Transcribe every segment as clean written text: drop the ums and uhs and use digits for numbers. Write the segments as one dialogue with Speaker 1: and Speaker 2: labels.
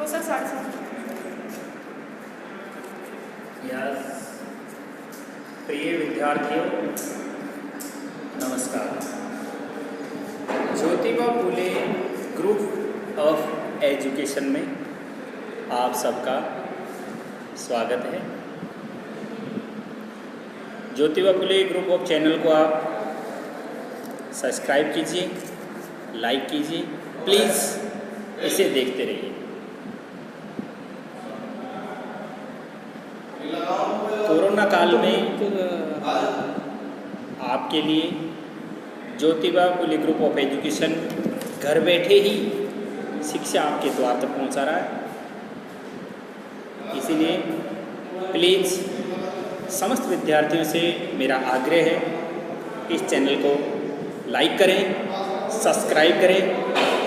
Speaker 1: हो sir 7:30।
Speaker 2: Yes, प्रिय विद्यार्थियों नमस्कार। Jyotiba Phule group of education में आप सबका स्वागत है। Jyotiba Phule group of channel को आप सब्सक्राइब कीजिए, लाइक कीजिए, प्लीज़ इसे देखते रहिए। कोरोना काल में आपके लिए Jyotiba Phule group of education घर बैठे ही शिक्षा आपके द्वार तक पहुंचा रहा है। इसीलिए प्लीज़ समस्त विद्यार्थियों से मेरा आग्रह है कि इस चैनल को लाइक करें, सब्सक्राइब करें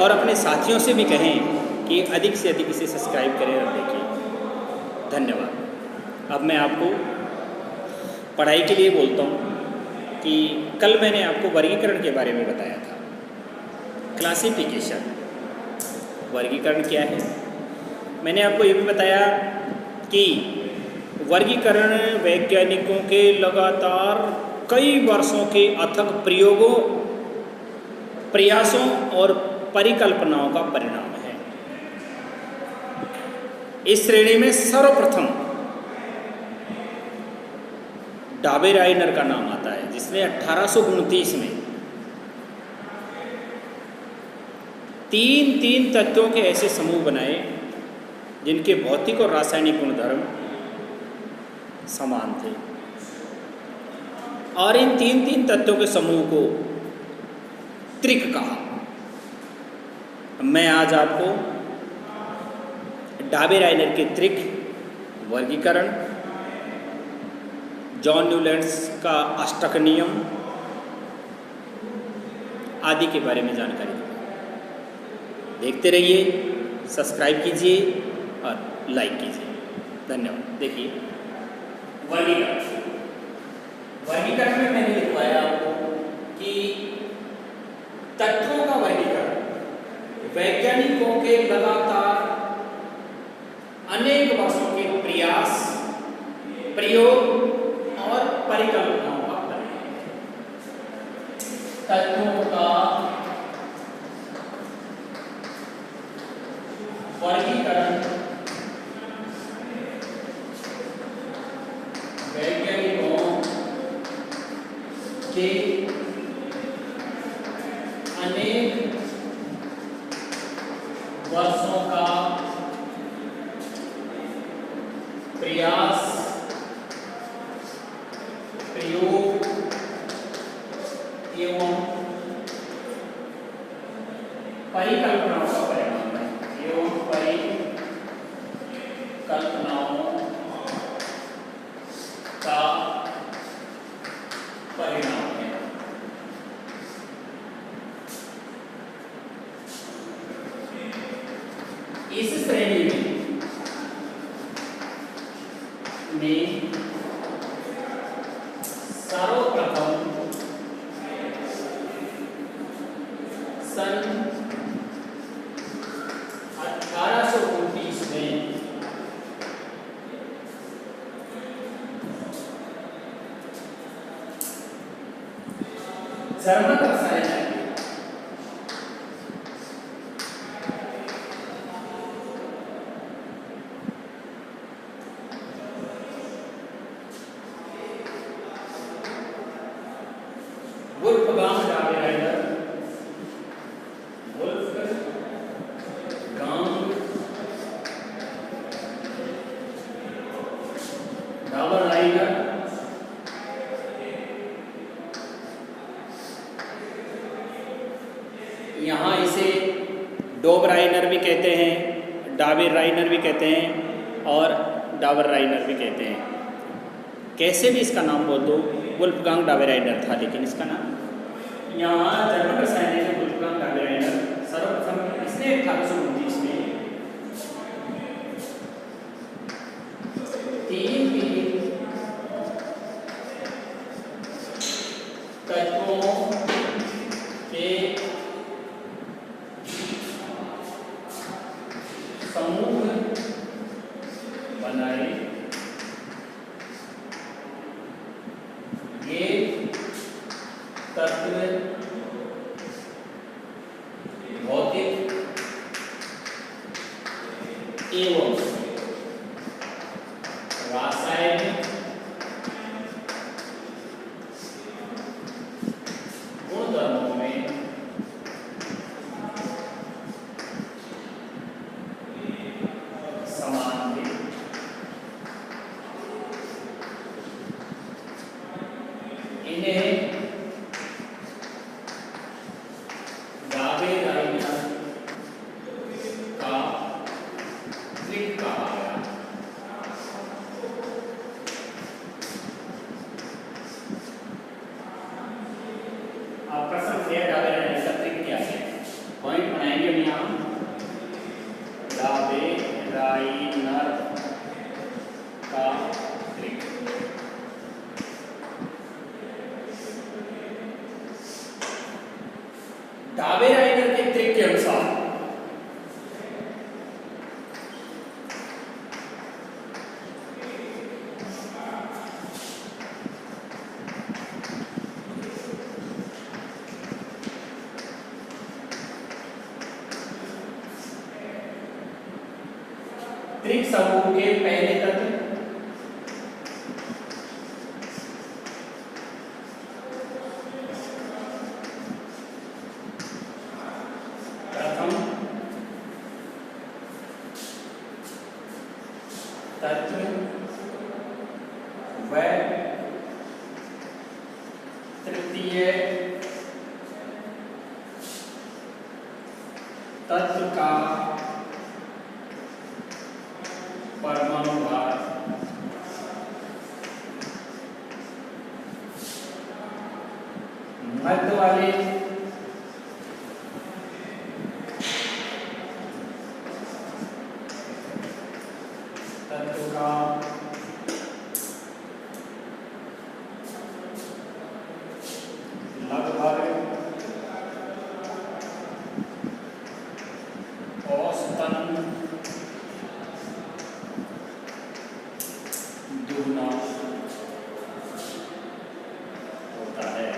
Speaker 2: और अपने साथियों से भी कहें कि अधिक से अधिक इसे सब्सक्राइब करें और देखें। धन्यवाद। अब मैं आपको पढ़ाई के लिए बोलता हूँ कि कल मैंने आपको वर्गीकरण के बारे में बताया था। क्लासिफिकेशन, वर्गीकरण क्या है। मैंने आपको ये भी बताया कि वर्गीकरण वैज्ञानिकों के लगातार कई वर्षों के अथक प्रयोगों, प्रयासों और परिकल्पनाओं का परिणाम है। इस श्रेणी में सर्वप्रथम डाबेराइनर का नाम आता है, जिसने 1829 में तीन तत्वों के ऐसे समूह बनाए जिनके भौतिक और रासायनिक गुणधर्म समान थे, और इन तीन तत्वों के समूह को त्रिक कहा। मैं आज आपको डाबेराइनर के त्रिक, वर्गीकरण, जॉन न्यूलैंड्स का अष्टक नियम आदि के बारे में जानकारी दूंगा। देखते रहिए, सब्सक्राइब कीजिए और लाइक कीजिए। धन्यवाद। देखिए वर्गीकरण। वर्गीकरण में मैंने लिखवाया आपको कि तत्वों का वर्गीकरण वैज्ञानिकों के लगातार अनेक वर्षों के प्रयास, प्रयोग और परिकल्पनाओं का परिणाम है। तत्वों का वर्गीकरण वैज्ञानिकों के अनेक वर्षों का प्रयास, प्रयोग एवं परिकल्पनाओं का परिणाम है। एवं परिकल्पनाओं का परिणाम है। इस श्रेणी में सर्वप्रथम सन 1829 में जर्मन रसायन वुल्फगांग डाबेराइनर, वुल्फगांग डाबेराइनर यहाँ इसे डोबराइनर भी कहते हैं, डाबेराइनर भी कहते हैं और डाबरराइनर भी कहते हैं। कैसे भी इसका नाम बोल दो, वुल्फगांग डाबेराइनर था, लेकिन इसका नाम यहाँ जर्मन रसायन है वुल्फगांग डाबेराइनर। सर्वप्रथम इसने 1829 में तीन तत्वों के समूह बनाए, ये तत्व भौतिक एवं रासायनिक गुणधर्मों में समान थे। इन्हें डाबेराइनर का त्रिक कहा गया। आपका सब डाबेराइनर का त्रिक क्या है? पॉइंट बनाएंगे हम यहाँ। डाबेराइनर का त्रिक, डाबेराइनर के त्रिक के अनुसार त्रिक समूह के पहले तत्व प्रथम तत्व व तृतीय तत्व का परमाणु भार मध्य वाले तत्व का लगभग औसतन दुगना होता है।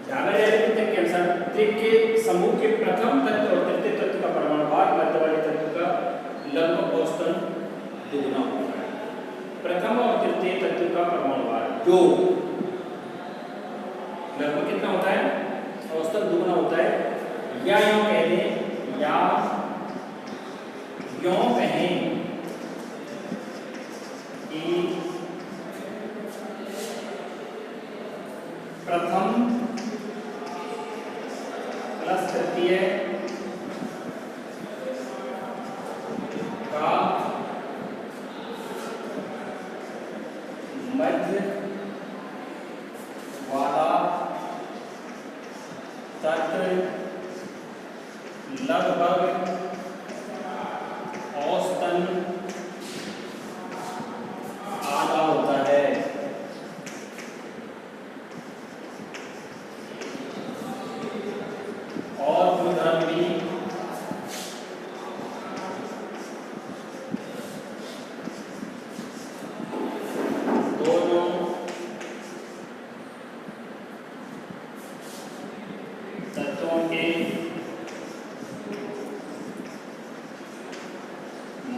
Speaker 2: डाबेराइनर के त्रिक के अनुसार त्रिक के समूह के प्रथम तत्व और तृतीय तत्व का परमाणु भार मध्य वाले तत्व का लगभग औसतन दुगना होता है। प्रथम और तृतीय तत्व का परमाणु भार जो लगभग कितना होता है? औसतन दुगना होता है। या यूं कह दें, या यूं कहें कि प्रथम प्लस तृतीय का मध्य वाला तत्व लगभग औसतन आधा होता है। और गुणधर्म भी दोनों तत्वों के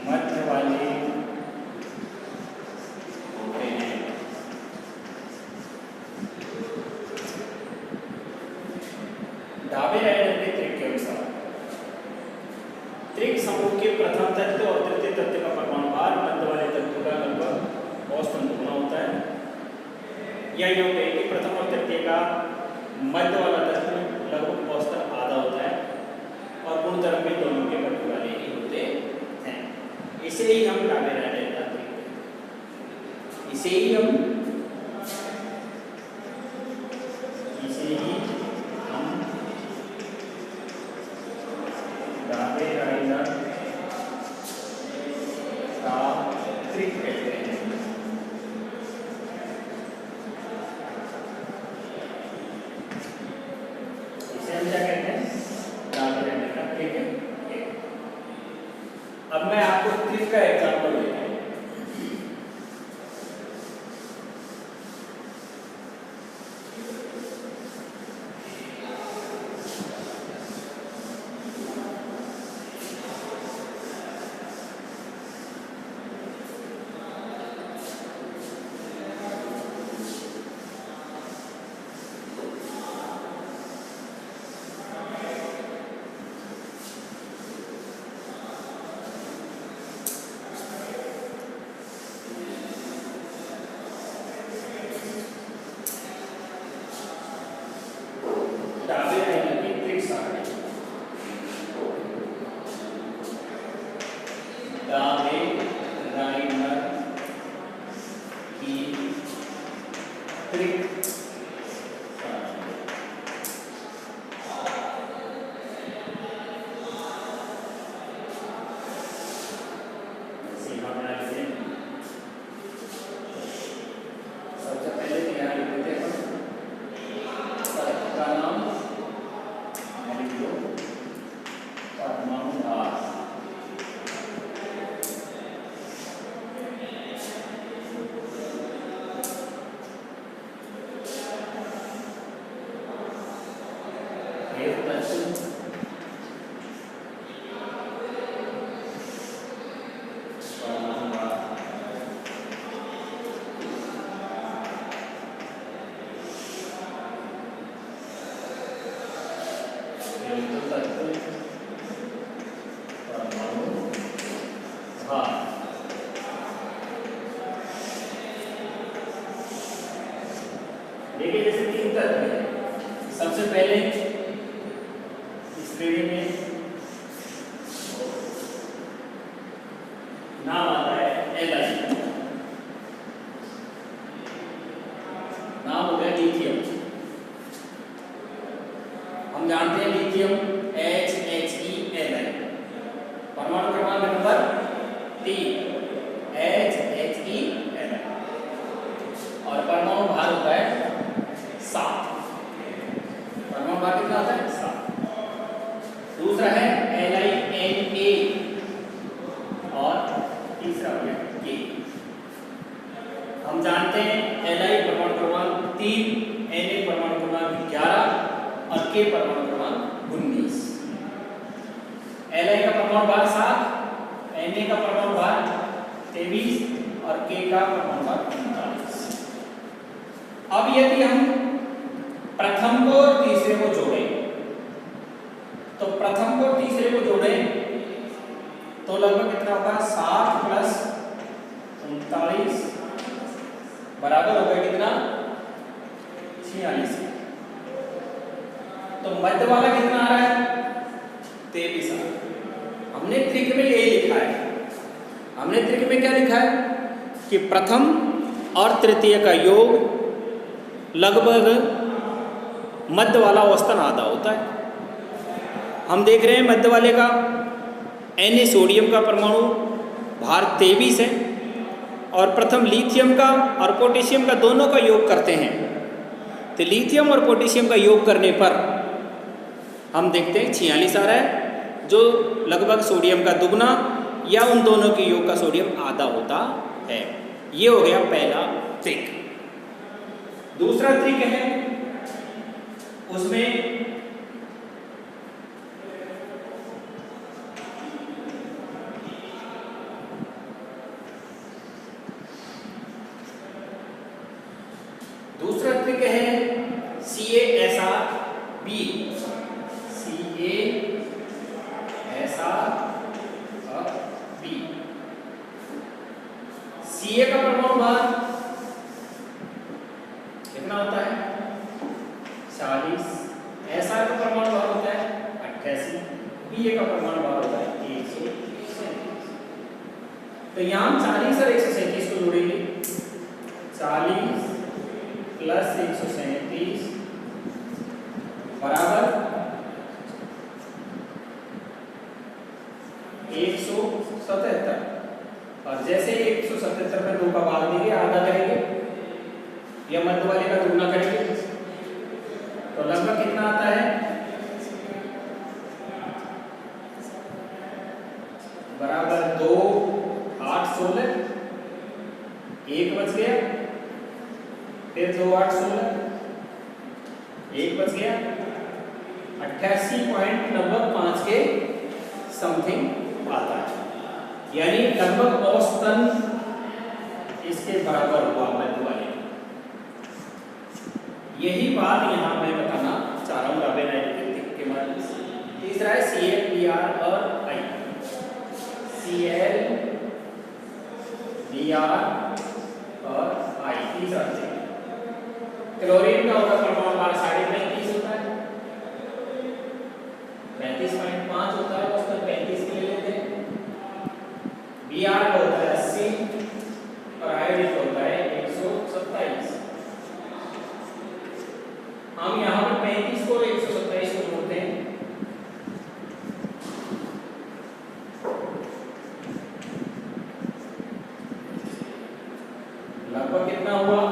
Speaker 2: मध्य वाले होते हैं। डाबेराइनर के त्रिक के अनुसार त्रिक समूह के प्रथम तत्व और तृतीय तत्व का परमाणु भार मध्य वाले तत्व का लगभग औसतन दुगना होता है। या यूं कहें कि प्रथम और तृतीय का मध्य वाला तत्व लगभग औसतन आधा होता है और गुणधर्म भी दोनों के मध्य वाले ही होते हैं। इसे ही हम डाबेराइनर का त्रिक, इसे ही हम डाबेराइनर का त्रिक कहते हैं। इसे हम क्या कहते हैं? डाबेराइनर का त्रिक। अब मैं आपको ट्रिक का एग्जांपल देता हूँ। देखिए जैसे 3 तत्व हैं। सबसे पहले इस श्रेणी में नाम आता है Li, नाम हो गया लिथियम। हम जानते हैं लिथियम HHeLi, परमाणु क्रमांक नंबर 3 HHeLi, और परमाणु भार होता है 7। परमाणु भार कितना होता है 7। दूसरा है LiNa और तीसरा हो गया K। हम जानते हैं Li परमाणु क्रमांक 3, Na परमाणु क्रमांक 11 और K परमाणु क्रमांक 19। Li का परमाणु भार 7, Na का परमाणु भार 23 और K का परमाणु भार 39। अब यदि हम प्रथम को और तीसरे को जोड़ें, तो प्रथम को तीसरे को जोड़ें तो लगभग कितना होगा 7 प्लस 39 बराबर होगा कितना 46। तो मध्य वाला कितना आ रहा है 23 आ रहा है। हमने त्रिक में यही लिखा है। हमने त्रिक में क्या लिखा है कि प्रथम और तृतीय का योग लगभग मध्य वाला औसतन आधा होता है। हम देख रहे हैं मध्य वाले का Na सोडियम का परमाणु भार 23 है और प्रथम लिथियम का और पोटेशियम का दोनों का योग करते हैं। तो लिथियम और पोटेशियम का योग करने पर हम देखते हैं 46 आ रहा है, जो लगभग सोडियम का दुगना या उन दोनों के योग का सोडियम आधा होता है। ये हो गया पहला त्रिक। दूसरा त्रिक है, उसमें दूसरा त्रिक है CaSrB। CaSrB, Ca का परमाणु भार कितना होता है 40, Sr का परमाणु भार होता है 88, Ba का परमाणु भार होता है 137। तो यहाँ 40 और 137 को जोड़ेंगे। 40 प्लस 137 बराबर 177। और जैसे 177 में 2 का भाग देंगे, आधा करेंगे या मध्य वाले का दुगना करेंगे, तो लगभग कितना आता है बराबर 2 8 16, 1 बच गया, 88.5 के समथिंग आता है, यानी लगभग औसतन इसके बराबर हुआ मध्य वाले। यही बात यहाँ मैं बताना चाह रहा हूँ डाबे नाइट्रिक के माध्यम से। तीसरा है Cl, Br और I। Cl, Br और I तीसरा से। क्लोरीन का होगा परमाणु भार 35.5 होता है, 35.5 होता है, उसमें 35 के ले लेते हैं। Br का होता है 80 और आयोडीन का होता है 127। हम यहाँ पर 35 को 127 को जोड़ते हैं, लगभग कितना हुआ?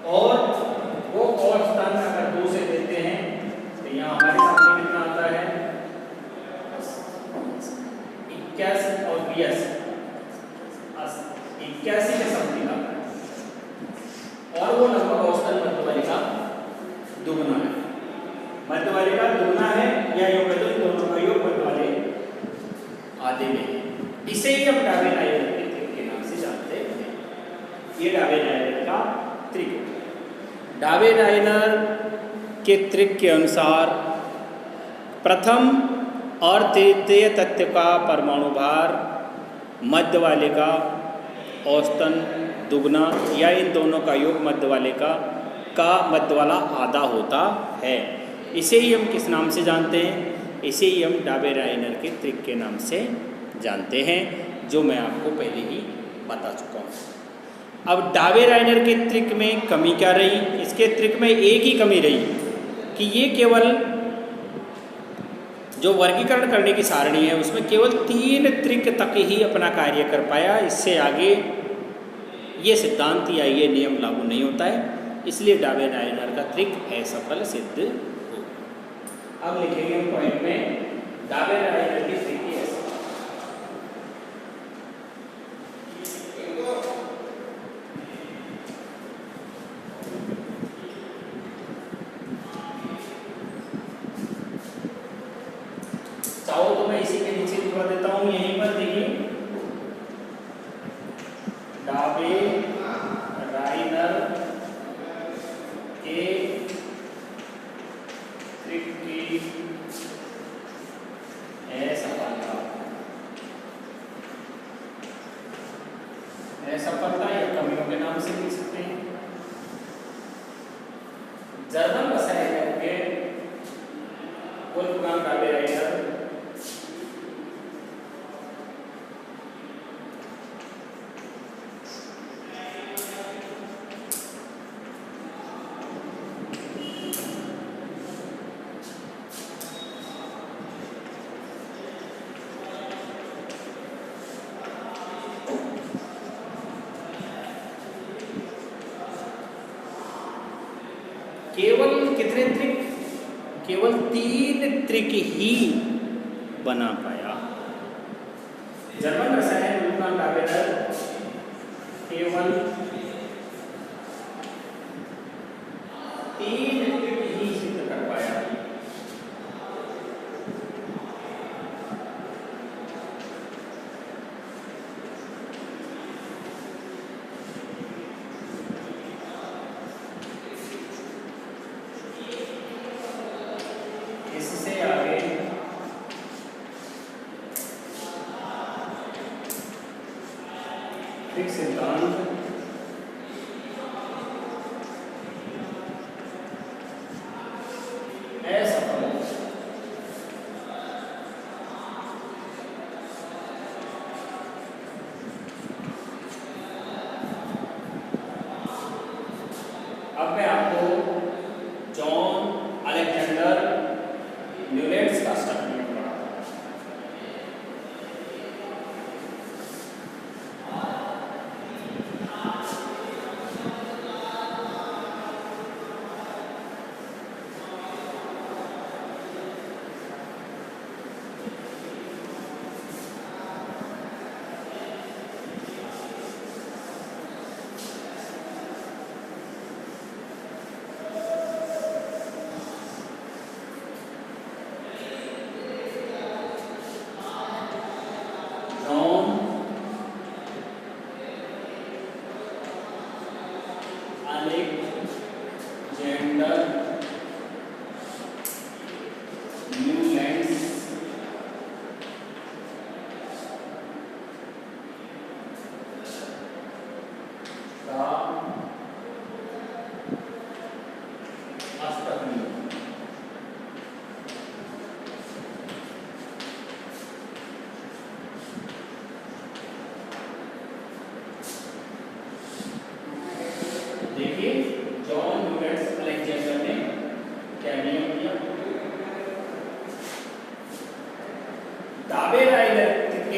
Speaker 2: और वो औसतन अगर 2 से देते हैं तो यहाँ हमारे सामने कितना आता है? 81 और 82, 81 के समथिंग आता है। और वो लगभग औसतन मध्य वाले का दुगुना है, मध्य वाले का दुगुना है, या योग तो दोनों का योग मध्य वाले आधे में। इसे ही हम डाबे नाइट्रिक त्रिक के नाम से जानते हैं। ये डाबे नाइट्रिक का त्रिक। डाबे नाइनर के त्रिक के अनुसार प्रथम और तृतीय तत्व का परमाणु भार मध्य वाले का औसतन दुगना, या इन दोनों का योग मध्य वाले का मध्य वाला आधा होता है। इसे ही हम किस नाम से जानते हैं? इसे ही हम डाबे नाइनर के त्रिक के नाम से जानते हैं, जो मैं आपको पहले ही बता चुका हूँ। अब डाबे नाइनर के त्रिक में कमी क्या रही? इसके त्रिक में एक ही कमी रही कि ये केवल जो वर्गीकरण करने की सारणी है उसमें केवल 3 त्रिक तक ही अपना कार्य कर पाया। इससे आगे ये सिद्धांत या ये नियम लागू नहीं होता है, इसलिए डाबे नाइनर का त्रिक असफल सिद्ध हो। अब लिखेंगे हम पॉइंट में डाबे नाइनर की त्रिक की असफल। चाहो तो मैं इसी के नीचे लिखवा देता हूँ, यहीं पर देखिए डाबे नाइनर के त्रिक की असफलता या कमियों के नाम से लिख सकते हैं। जर्मन रसायन के वोल्फगांग डाबे नाइनर केवल कितने त्रिक? केवल 3 त्रिक ही बना पाया। जर्मन रसायन वोल्फगांग डाबे नाइनर केवल 3 त्रिक ही सिद्ध कर पाया। इससे आगे त्रिक सिद्धांत असफल। अब मैं आपको जॉन अलेक्जेंडर न्यूलैंड्स का स्टडी पढ़ा।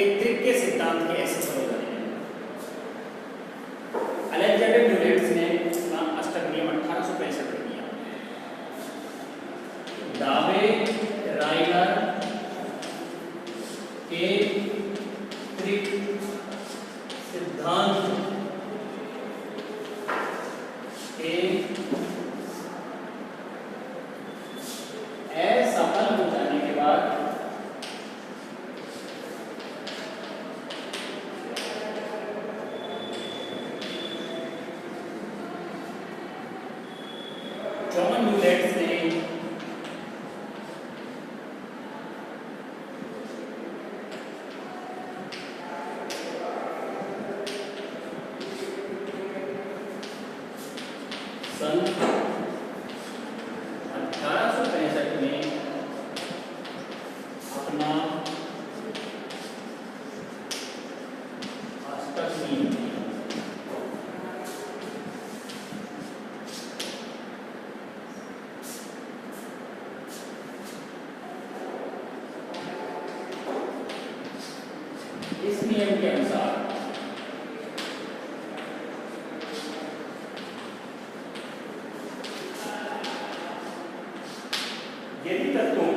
Speaker 2: एक त्रिक के सिद्धांत के ऐसे प्रयोजन हैं। अलेक्जेंडर न्यूलैंड ने अपना अष्टक नियम 1865 में दिया। दावे राइलर के त्रिक सिद्धांत के असफल हो जाने के बाद जॉन न्यूलैंड ने सन 1865 में अपना अष्टक नियम दिया। इस नियम के अनुसार यदि तत्वों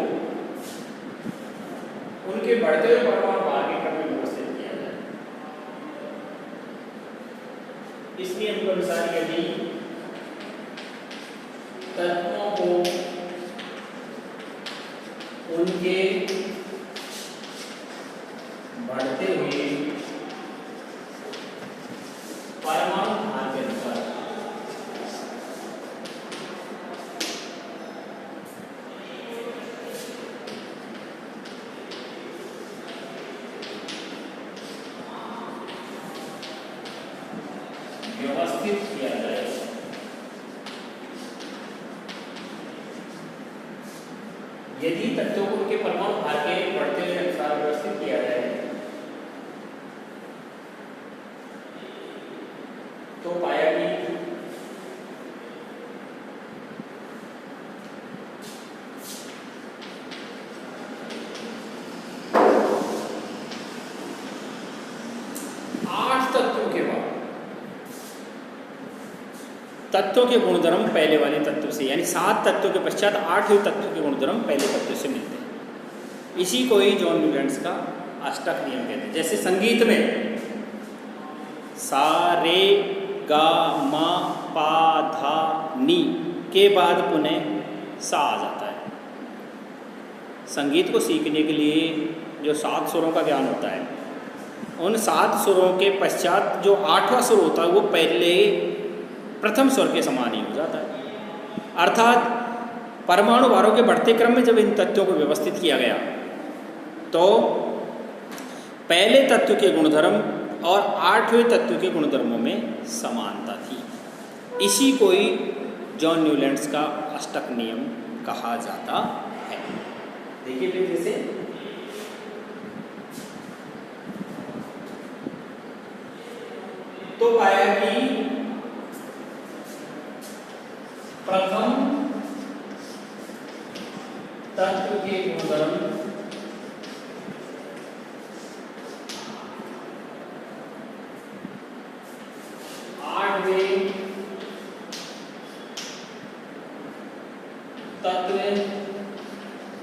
Speaker 2: उनके बढ़ते हुए परमाणु भार के क्रम में व्यवस्थित किया जाए, इस नियम के अनुसार यदि तत्वों को उनके बढ़ते हुए परमाणु भार के अनुसार व्यवस्थित किया जाए, यदि तत्वों को उनके परमाणु भार के बढ़ते हुए अनुसार व्यवस्थित किया जाए तो पाया कि तत्वों के गुणधर्म पहले वाले तत्व से, यानी 7 तत्वों के पश्चात 8वें तत्व के गुणधर्म पहले तत्व से मिलते हैं। इसी को ही जॉन न्यूलैंड का अष्टक नियम कहते हैं। जैसे संगीत में सा रे गा मा पा धा नी के बाद पुनः सा आ जाता है। संगीत को सीखने के लिए जो 7 सुरों का ज्ञान होता है, उन 7 सुरों के पश्चात जो 8वां सुर होता है वो पहले प्रथम स्वर के समान ही हो जाता है। अर्थात परमाणु भारों के बढ़ते क्रम में जब इन तत्वों को व्यवस्थित किया गया तो पहले तत्व के गुणधर्म और 8वें तत्व के गुणधर्मों में समानता थी। इसी को ही जॉन न्यूलैंड का अष्टक नियम कहा जाता है। देखिए फिर जैसे तो पाया कि प्रथम तत्व के गुणधर्म आठवें तत्व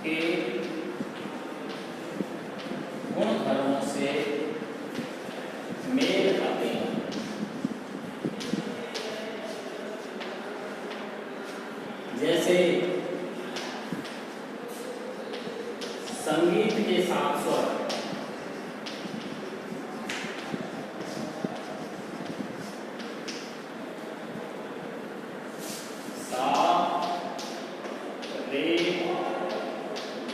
Speaker 2: के गुणधर्मों से मेल खाते हैं। जैसे संगीत के 7 स्वर सा रे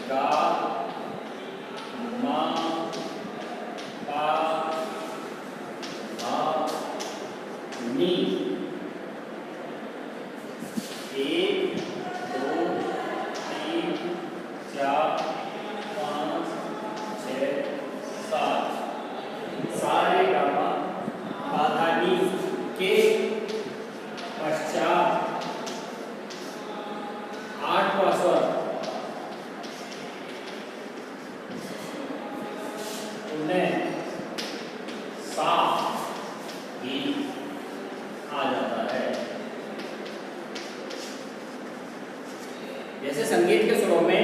Speaker 2: गा मा पा धा नी 1 2 3 4 5 6 7 सारे गामा बाधा नी के पश्चात 8वां स्वर उन्हें जैसे संगीत के सुरों में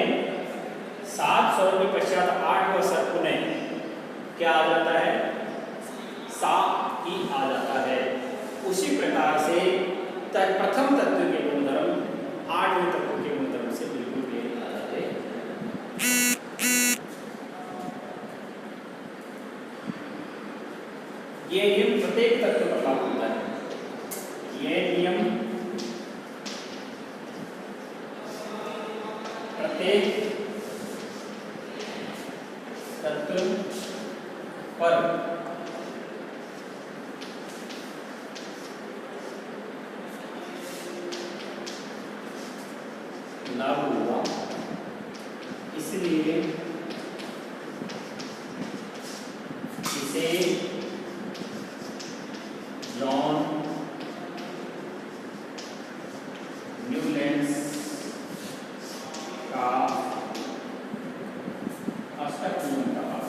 Speaker 2: 7 स्वरों के पश्चात 8वां स्वर पुनः क्या आ जाता है? सा ही आ जाता है। उसी प्रकार से प्रथम तत्व के गुणधर्म 8वें तत्व के गुणधर्म से बिल्कुल मेल खा जाते हैं। ये नियम प्रत्येक तत्व पर लागू होता है। ये नियम प्रत्येक तत्व पर लागू हुआ, इसलिए इसे जॉन न्यूलैंड्स का अष्टक नियम कहा।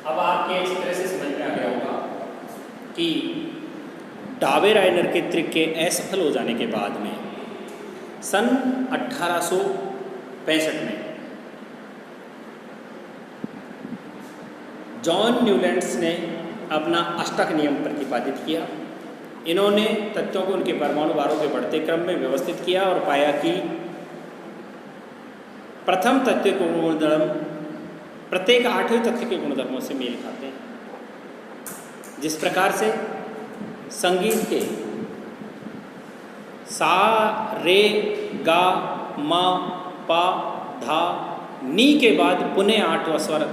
Speaker 2: अब आपके अच्छी तरह से समझ में आ गया होगा कि डाबेराइनर के त्रिक के असफल हो जाने के बाद में सन 1865 में जॉन न्यूलैंड्स ने अपना अष्टक नियम प्रतिपादित किया। इन्होंने तत्वों को उनके परमाणु भारों के बढ़ते क्रम में व्यवस्थित किया और पाया कि प्रथम तत्व के गुणधर्म प्रत्येक 8वें तत्व के गुणधर्मों से मेल खाते हैं। जिस प्रकार से संगीत के सा रे गा मा पा धा नी के बाद पुनः 8वां स्वर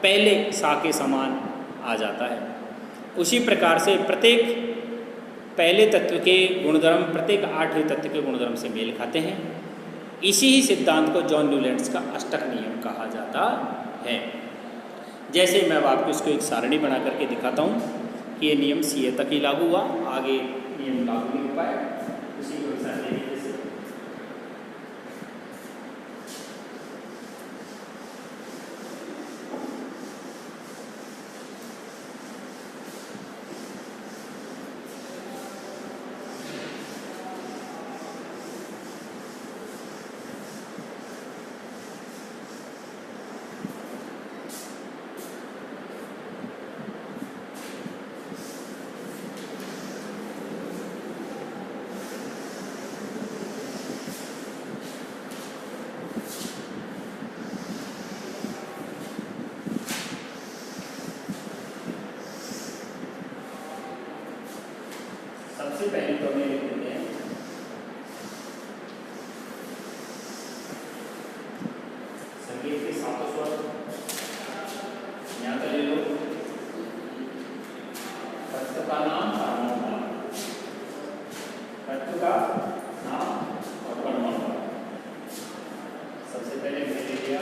Speaker 2: पहले सा के समान आ जाता है, उसी प्रकार से प्रत्येक पहले तत्व के गुणधर्म प्रत्येक 8वें तत्व के गुणधर्म से मेल खाते हैं। इसी ही सिद्धांत को जॉन न्यूलैंड्स का अष्टक नियम कहा जाता है। जैसे मैं अब आपको इसको एक सारणी बना करके दिखाता हूँ कि ये नियम सीए तक ही लागू हुआ, आगे नियम लागू नहीं हो पाए। उसी को मिसाल दे दीजिए। सबसे पहले तो हमें लिख देते हैं संगीत के 7 स्वर। यहाँ का ले लो तत्व का नाम, परमाणु भार, तत्व का नाम और परमाणु भार। सबसे पहले मैंने ले लिया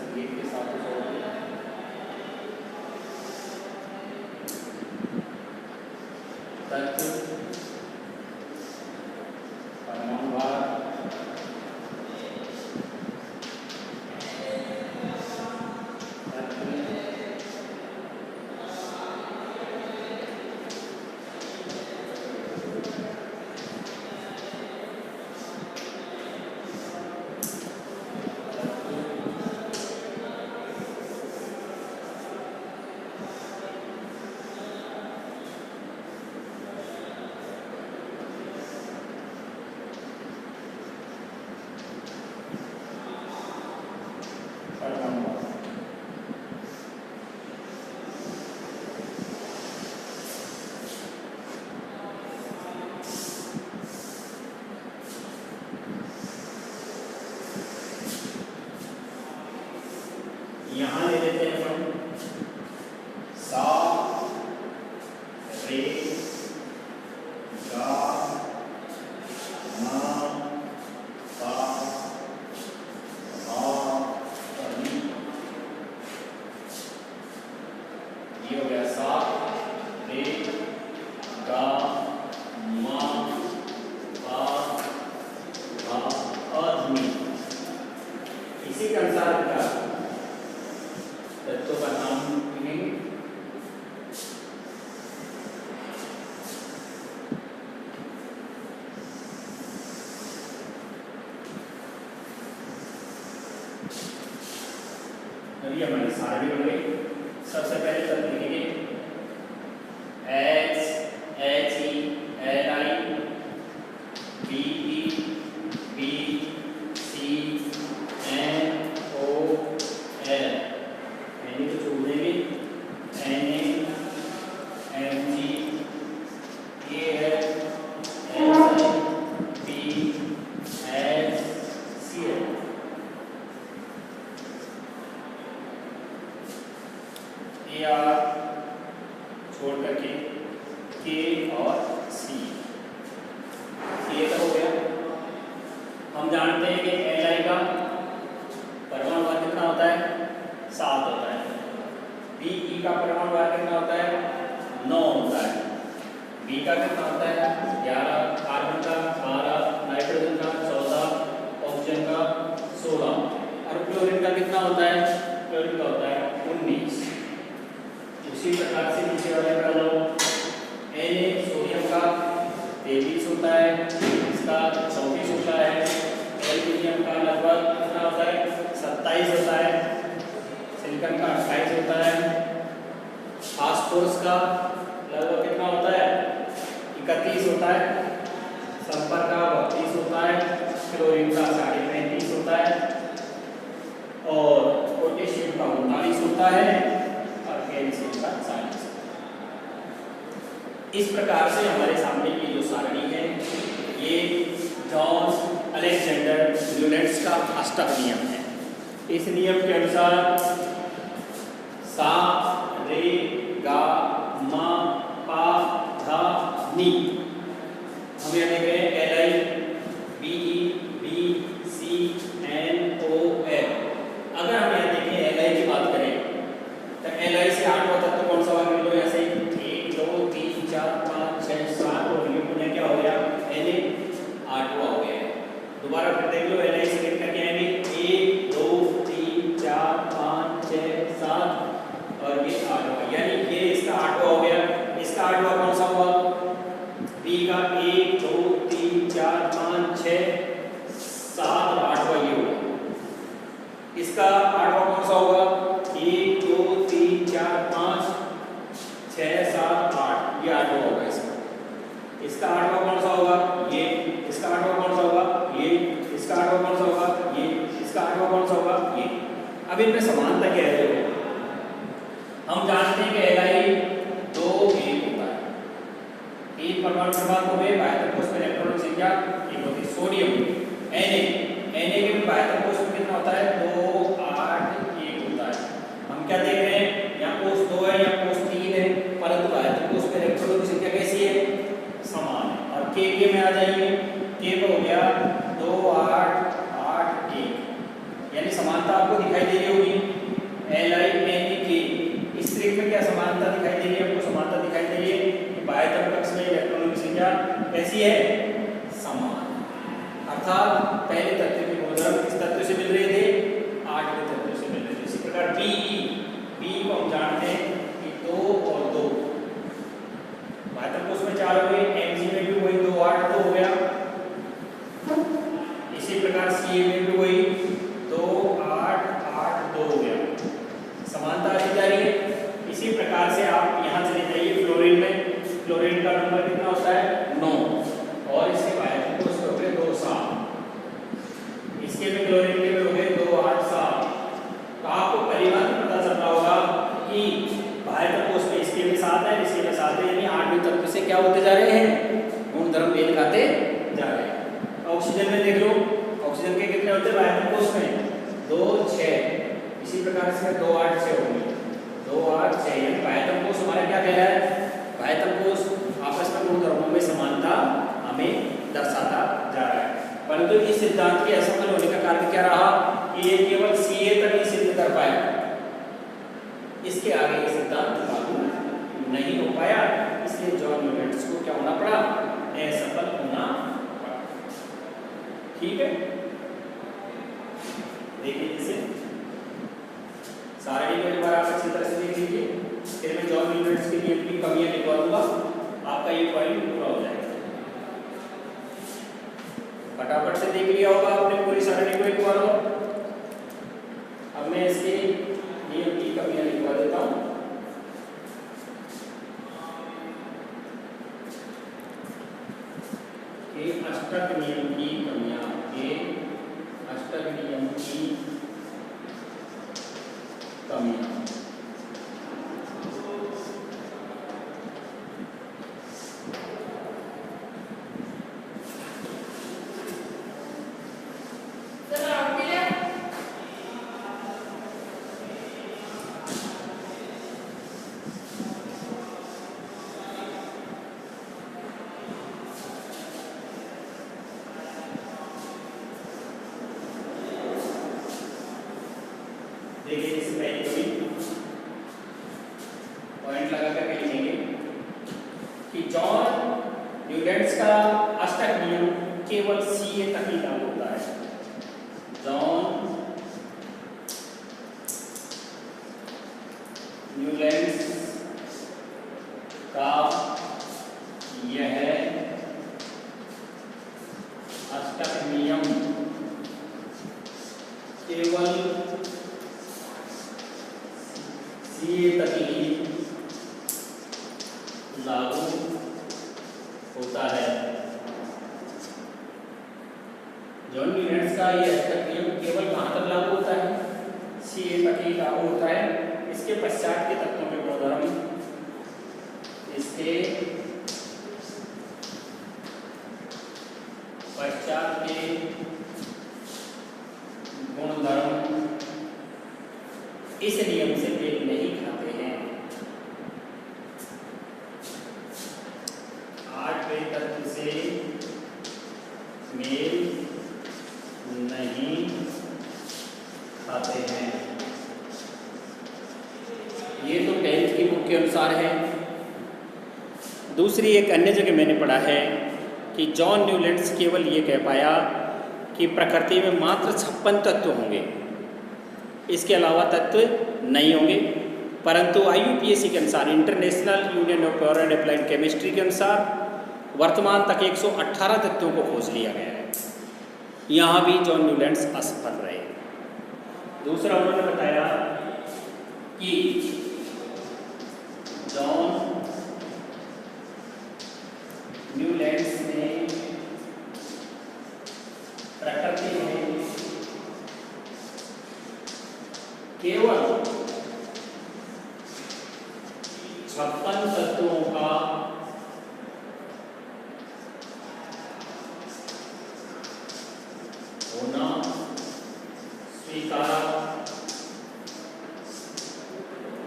Speaker 2: संगीत के 7 स्वर तत्व, परमाणु भार, ये हो गया सा रे गा मा पा धा और नी। इसी के अनुसार का तत्वों का नाम लिखेंगे। ये हमारी सारणी बन गई। सबसे पहले तत्व लिखेंगे H H E L I B E B C N O L यानी तो छोड़ देंगे N A M G ये है S I B S C L। छोड़ करके के और सी, ये तो हो गया। हम जानते हैं कि एल का परमाणु भार कितना होता है 7 होता है। बी का परमाणु भार कितना होता है 9 होता है। बी का कितना होता है 11, कार्बन का 12, नाइट्रोजन का 14, ऑक्सीजन का 16 और क्लोरीन का कितना होता है, क्लोरीन का होता है 19। उसी प्रकार से नीचे वाले का लो Na सोडियम का 23 होता है, इसका 34 होता है। एल्यूमिनियम का लगभग कितना होता है 27 होता है। सिलिकॉन का 28 होता है। फास्फोरस का लगभग कितना होता है 31 होता है। सल्फर का 32 होता है। क्लोरीन का 35.5 होता है और पोटेशियम का 39 होता है और कैल्शियम का 40। इस प्रकार से हमारे सामने की जो सारणी है ये जॉन अलेक्जेंडर ल्यूनेट्स का अष्टक नियम है। इस नियम के अनुसार सा रे गा मा पा धा नी, हम यहाँ देख रहे हैं L I B E B C N O L. अगर हम यहाँ देखें एल आई की बात करें तो एल आई से 8वां तत्व कौन सा होगा, लो यहाँ से 1 2 3 4 5 6 7 और ये पुनः क्या हो गया एल ए 8वां हो गया। दोबारा फिर देख लो एल आई से कितना क्या आएंगे 1 2 3 4 5 6 7 और ये 8वां, यानी ये इसका 8वां हो गया। इसका 8वां कौन सा हुआ बी का 1 2 3 4 5 6 7 और 8वां ये होगा। इसका 8वां कौन सा होगा 1 2 3 4 5 6 7 8, ये 8वां होगा इसका। इसका 8वां कौन सा होगा ये, इसका 8वां कौन सा होगा ये, इसका 8वां कौन सा होगा ये, इसका 8वां कौन सा होगा ये। अब इनमें समानता क्या है, हम जानते हैं कि एल 2 1 होता है। 3 परमाणु क्रमांक हो गए, बाह्य कोश में इलेक्ट्रॉनिक संख्या 1 होती है। सोडियम Na के भी बाह्य कोश में कितना होता है 2 8 1 होता है। हम क्या देख रहे हैं यहाँ कोश 2 है यहाँ कोश 3 है, परंतु बाह्य कोश में इलेक्ट्रॉनों की संख्या कैसी है समान है। और के में आ जाइए, के हो गया 2 8 8 1, यानी समानता आपको दिखाई दे रही होगी। एल आई एन के इस त्रिक में क्या समानता दिखाई दे रही है, आपको समानता दिखाई दे रही है कि बाह्य कक्ष में इलेक्ट्रॉनों की संख्या कैसी है समान। अर्थात पहले तत्व के गुणधर्म किस तत्व से मिल रहे थे 8वें तत्व से मिल रहे थे। इसी प्रकार बी को हम जानते हैं कि 2 और 2 बाह्य कोश में 4 हो गए, एमजी में भी वही 2 8 2 हो गया। इसी प्रकार सी में भी वही 2 8 8 2 हो गया, समानता आती जा रही है। इसी प्रकार से आप यहाँ चले जाइए फ्लोरीन में, फ्लोरीन का नंबर कितना होता है 9 और इसके बाह्य कोश में हो गए 2 7, इसके में क्लोरीन के हो गए 2 8 7। तो आपको परिमाण पता चल रहा होगा कि बाह्य कोश में इसके में 7 है, इसके में 7 है, यानी 8वें तत्व से क्या होते जा रहे हैं गुणधर्म मेल खाते जा रहे हैं। ऑक्सीजन में देख लो, ऑक्सीजन के कितने होते हैं बाह्य कोश में 2 6, इसी प्रकार से 2 8 6 होंगे 2 8 6, यानी बाह्य कोश हमारा क्या कह रहा है बाह्य कोश आपस में गुणधर्मों में समानता हमें दर्शाता जा रहा है। परंतु इस सिद्धांत के असफल होने का कारण क्या रहा कि ये केवल Ca तक ही सिद्ध कर पाया, इसके आगे ये सिद्धांत लागू ठीक है, देखिए जैसे सारणी को एक बार आप अच्छी तरह से देख लीजिए, फिर मैं जॉन न्यूलैंड्स के नियम की कमियां लिखवा दूंगा, आपका ये पॉइंट पूरा हो जाएगा। फटाफट से देख लिया होगा आपने पूरी सारणी को एक बार और। अब मैं इसके नियम की कमियां लिखवा देता हूं। अष्टक नियम की कमियां, अष्टक नियम की कमियां। देखिए इस पहली कमी पॉइंट लगा करके लिखेंगे कि जॉन न्यूलैंड्स का अष्टक नियम केवल सीए तक ही लागू होता है। जॉन न्यूलैंड्स का यह अष्टक नियम केवल सीए तक ही लागू होता है। जॉन न्यूलैंड्स का यह अष्टक नियम केवल कहाँ तक लागू होता है? सीए तक ही लागू होता है। इसके पश्चात के तत्वों के गुणधर्म, इसके पश्चात के गुणधर्म इस नियम से मेल नहीं खाते हैं। 8वें तत्व से मेल नहीं खाते हैं। ये तो 10th की बुक के अनुसार है। दूसरी एक अन्य जगह मैंने पढ़ा है कि जॉन न्यूलैंड्स केवल ये कह पाया कि प्रकृति में मात्र 56 तत्व होंगे, इसके अलावा तत्व नहीं होंगे। परंतु IUPAC के अनुसार, international union of pure and applied chemistry के अनुसार वर्तमान तक 118 तत्वों को खोज लिया गया है। यहाँ भी जॉन न्यूलैंड्स असफल रहे। दूसरा उन्होंने बताया कि जॉन न्यूलैंड्स ने प्रकृति में केवल 56 तत्वों का होना स्वीकारा,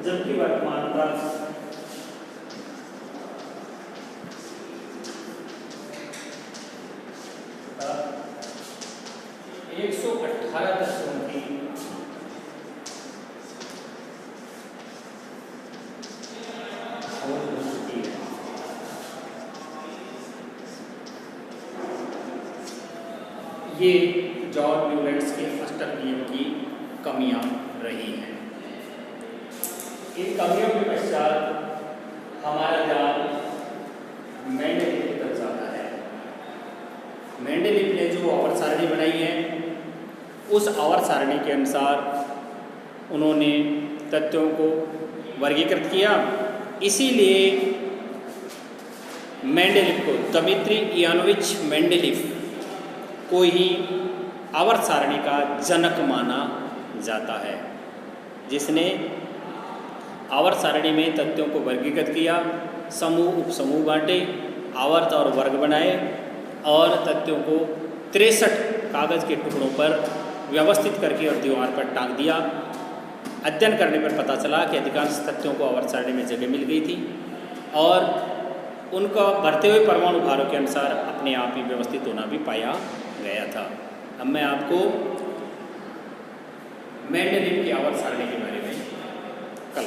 Speaker 2: जबकि वर्तमान तक 118 तत्वों की खोज हो चुकी है। ये जॉन न्यूलैंड्स के अष्टक नियम की कमियां रही हैं। इन कमियों के पश्चात हमारा ध्यान मेंडेलीव की तरफ जाता है। मेंडेलीव ने जो आवर्त सारणी बनाई है, उस आवर्त सारणी के अनुसार उन्होंने तत्वों को वर्गीकृत किया। इसीलिए मेंडेलीव को, दमित्री इवानोविच मेंडेलीव को ही आवर्त सारणी का जनक माना जाता है, जिसने आवर्त सारणी में तत्वों को वर्गीकृत किया, समूह उपसमूह बांटे, आवर्त और वर्ग बनाए और तत्वों को 63 कागज़ के टुकड़ों पर व्यवस्थित करके और दीवार पर टांग दिया। अध्ययन करने पर पता चला कि अधिकांश तत्वों को आवर्त सारणी में जगह मिल गई थी और उनका बढ़ते हुए परमाणु भारों के अनुसार अपने आप ही व्यवस्थित होना भी पाया गया था। अब मैं आपको मेंडेलीव की आवर्त सारणी के बारे में कल